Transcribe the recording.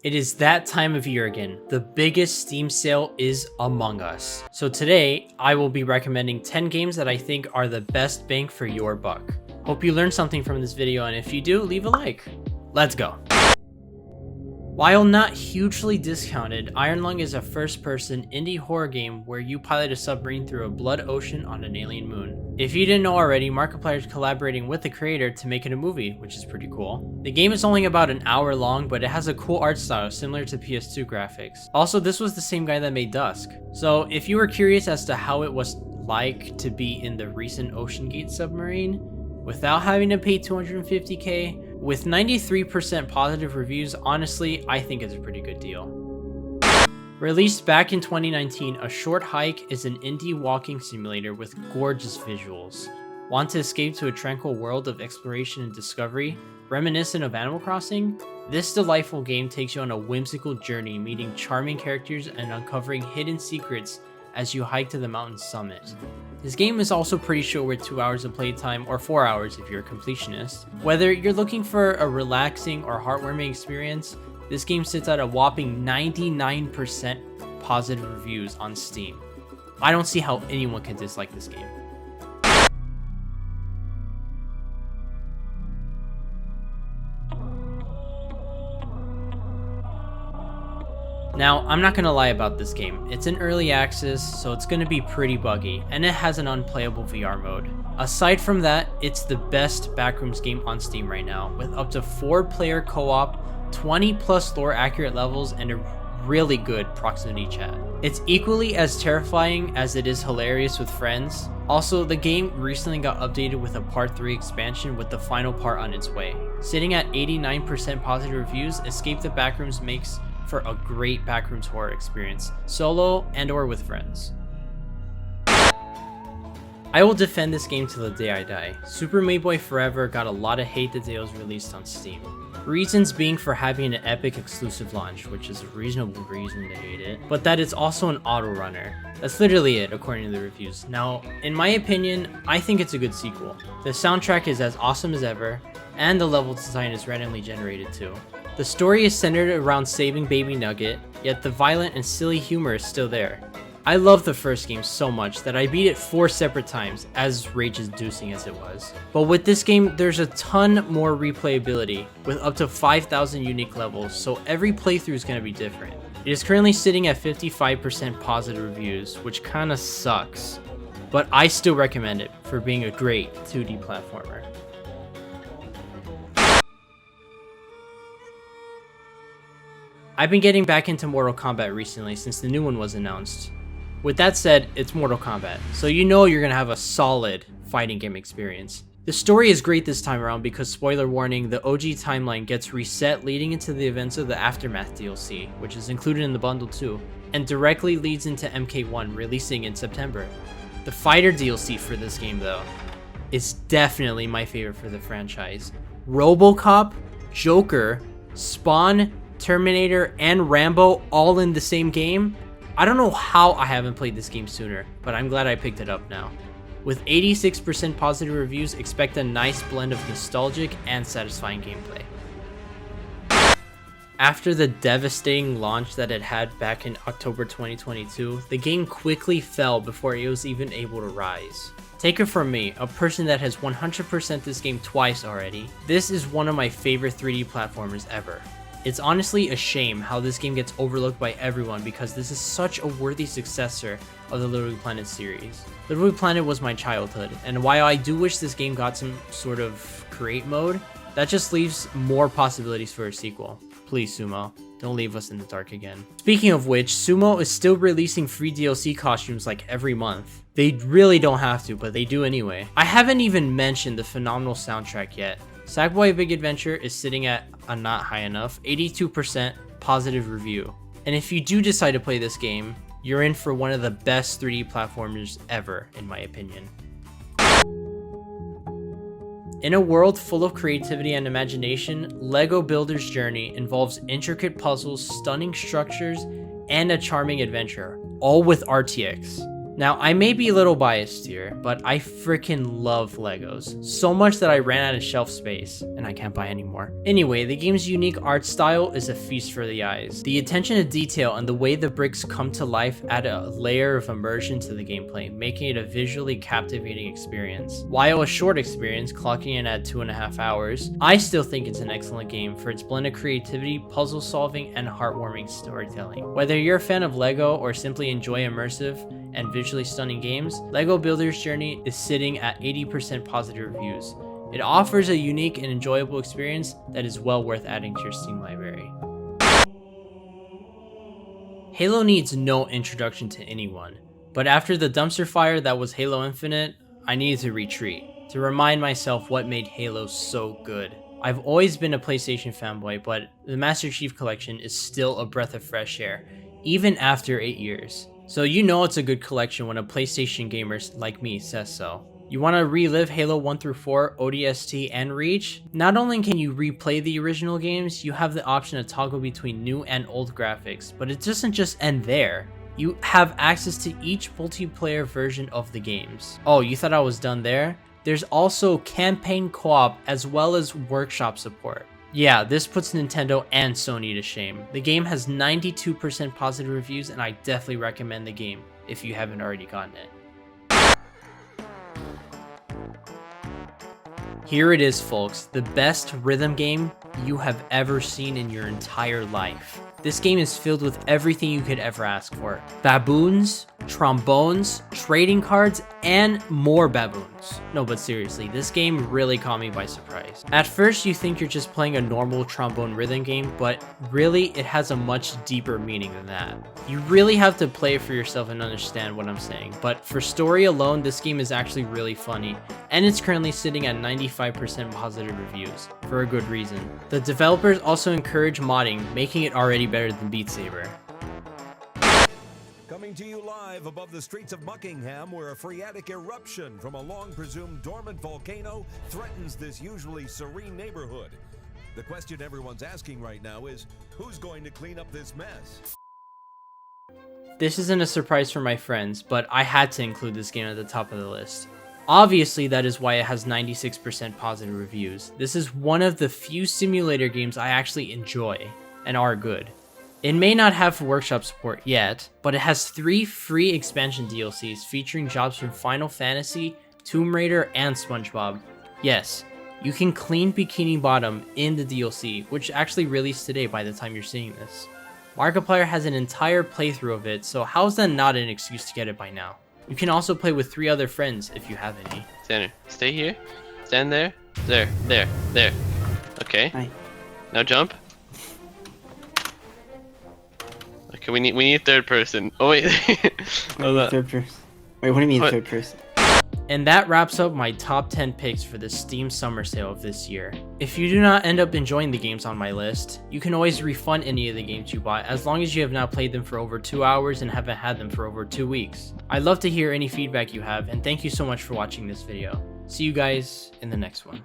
It is that time of year again. The biggest Steam sale is among us. So today, I will be recommending 10 games that I think are the best bang for your buck. Hope you learned something from this video, and if you do, leave a like. Let's go. While not hugely discounted, Iron Lung is a first-person indie horror game where you pilot a submarine through a blood ocean on an alien moon. If you didn't know already, Markiplier is collaborating with the creator to make it a movie, which is pretty cool. The game is only about an hour long, but it has a cool art style similar to PS2 graphics. Also, this was the same guy that made Dusk. So if you were curious as to how it was like to be in the recent Ocean Gate submarine, without having to pay $250k, with 93% positive reviews, honestly, I think it's a pretty good deal. Released back in 2019, A Short Hike is an indie walking simulator with gorgeous visuals. Want to escape to a tranquil world of exploration and discovery, reminiscent of Animal Crossing? This delightful game takes you on a whimsical journey, meeting charming characters and uncovering hidden secrets as you hike to the mountain's summit. This game is also pretty short with 2 hours of playtime, or 4 hours if you're a completionist. Whether you're looking for a relaxing or heartwarming experience, this game sits at a whopping 99% positive reviews on Steam. I don't see how anyone can dislike this game. Now, I'm not gonna lie about this game. It's in early access, so it's gonna be pretty buggy, and it has an unplayable VR mode. Aside from that, it's the best Backrooms game on Steam right now, with up to 4-player co-op, 20 plus lore accurate levels, and a really good proximity chat. It's equally as terrifying as it is hilarious with friends. Also, the game recently got updated with a Part 3 expansion with the final part on its way. Sitting at 89% positive reviews, Escape the Backrooms makes for a great Backrooms horror experience, solo and or with friends. I will defend this game till the day I die. Super Meat Boy Forever got a lot of hate the day it was released on Steam. Reasons being for having an epic exclusive launch, which is a reasonable reason to hate it, but that it's also an auto runner. That's literally it according to the reviews. Now, in my opinion, I think it's a good sequel. The soundtrack is as awesome as ever, and the level design is randomly generated too. The story is centered around saving Baby Nugget, yet the violent and silly humor is still there. I love the first game so much that I beat it 4 separate times, as rage-inducing as it was. But with this game, there's a ton more replayability, with up to 5,000 unique levels, so every playthrough is going to be different. It is currently sitting at 55% positive reviews, which kinda sucks, but I still recommend it for being a great 2D platformer. I've been getting back into Mortal Kombat recently since the new one was announced. With that said, it's Mortal Kombat, so you know you're gonna have a solid fighting game experience. The story is great this time around because, spoiler warning, the OG timeline gets reset leading into the events of the Aftermath DLC, which is included in the bundle too, and directly leads into MK1 releasing in September. The Fighter DLC for this game though, is definitely my favorite for the franchise. RoboCop, Joker, Spawn, Terminator, and Rambo all in the same game? I don't know how I haven't played this game sooner, but I'm glad I picked it up now. With 86% positive reviews, expect a nice blend of nostalgic and satisfying gameplay. After the devastating launch that it had back in October 2022, the game quickly fell before it was even able to rise. Take it from me, a person that has 100% this game twice already, this is one of my favorite 3D platformers ever. It's honestly a shame how this game gets overlooked by everyone because this is such a worthy successor of the Little Big Planet series. Little Big Planet was my childhood, and while I do wish this game got some sort of create mode, that just leaves more possibilities for a sequel. Please, Sumo, don't leave us in the dark again. Speaking of which, Sumo is still releasing free DLC costumes like every month. They really don't have to, but they do anyway. I haven't even mentioned the phenomenal soundtrack yet. Sumo Big Adventure is sitting at a not high enough 82% positive review. And if you do decide to play this game, you're in for one of the best 3D platformers ever, in my opinion. In a world full of creativity and imagination, LEGO Builder's journey involves intricate puzzles, stunning structures, and a charming adventure, all with RTX. Now, I may be a little biased here, but I freaking love Legos. So much that I ran out of shelf space, and I can't buy any more. Anyway, the game's unique art style is a feast for the eyes. The attention to detail and the way the bricks come to life add a layer of immersion to the gameplay, making it a visually captivating experience. While a short experience, clocking in at 2.5 hours, I still think it's an excellent game for its blend of creativity, puzzle solving, and heartwarming storytelling. Whether you're a fan of Lego or simply enjoy immersive and visually stunning games, LEGO Builder's Journey is sitting at 80% positive reviews. It offers a unique and enjoyable experience that is well worth adding to your Steam library. Halo needs no introduction to anyone, but after the dumpster fire that was Halo Infinite, I needed to retreat, to remind myself what made Halo so good. I've always been a PlayStation fanboy, but the Master Chief Collection is still a breath of fresh air, even after 8 years. So you know it's a good collection when a PlayStation gamer like me says so. You want to relive Halo 1 through 4, ODST, and Reach? Not only can you replay the original games, you have the option to toggle between new and old graphics, but it doesn't just end there. You have access to each multiplayer version of the games. Oh, you thought I was done there? There's also campaign co-op as well as workshop support. Yeah, this puts Nintendo and Sony to shame. The game has 92% positive reviews, and I definitely recommend the game if you haven't already gotten it. Here it is, folks, the best rhythm game you have ever seen in your entire life. This game is filled with everything you could ever ask for. Baboons, trombones, trading cards, and more baboons. No, but seriously, this game really caught me by surprise. At first, you think you're just playing a normal trombone rhythm game, but really, it has a much deeper meaning than that. You really have to play it for yourself and understand what I'm saying, but for story alone, this game is actually really funny, and it's currently sitting at 95% positive reviews, for a good reason. The developers also encourage modding, making it already better than Beat Saber. Coming to you live above the streets of Buckingham, where a phreatic eruption from a long-presumed dormant volcano threatens this usually serene neighborhood. The question everyone's asking right now is, who's going to clean up this mess? This isn't a surprise for my friends, but I had to include this game at the top of the list. Obviously, that is why it has 96% positive reviews. This is one of the few simulator games I actually enjoy and are good. It may not have workshop support yet, but it has 3 free expansion DLCs featuring jobs from Final Fantasy, Tomb Raider, and SpongeBob. Yes, you can clean Bikini Bottom in the DLC, which actually released today by the time you're seeing this. Markiplier has an entire playthrough of it, so how's that not an excuse to get it by now? You can also play with 3 other friends if you have any. Tanner, stay here. Stand there. There. Okay. Hi. Now jump. Okay, we need third person. Oh wait. Third person. Wait, what do you mean third person? And that wraps up my top 10 picks for the Steam Summer Sale of this year. If you do not end up enjoying the games on my list, you can always refund any of the games you bought as long as you have not played them for over 2 hours and haven't had them for over 2 weeks. I'd love to hear any feedback you have, and thank you so much for watching this video. See you guys in the next one.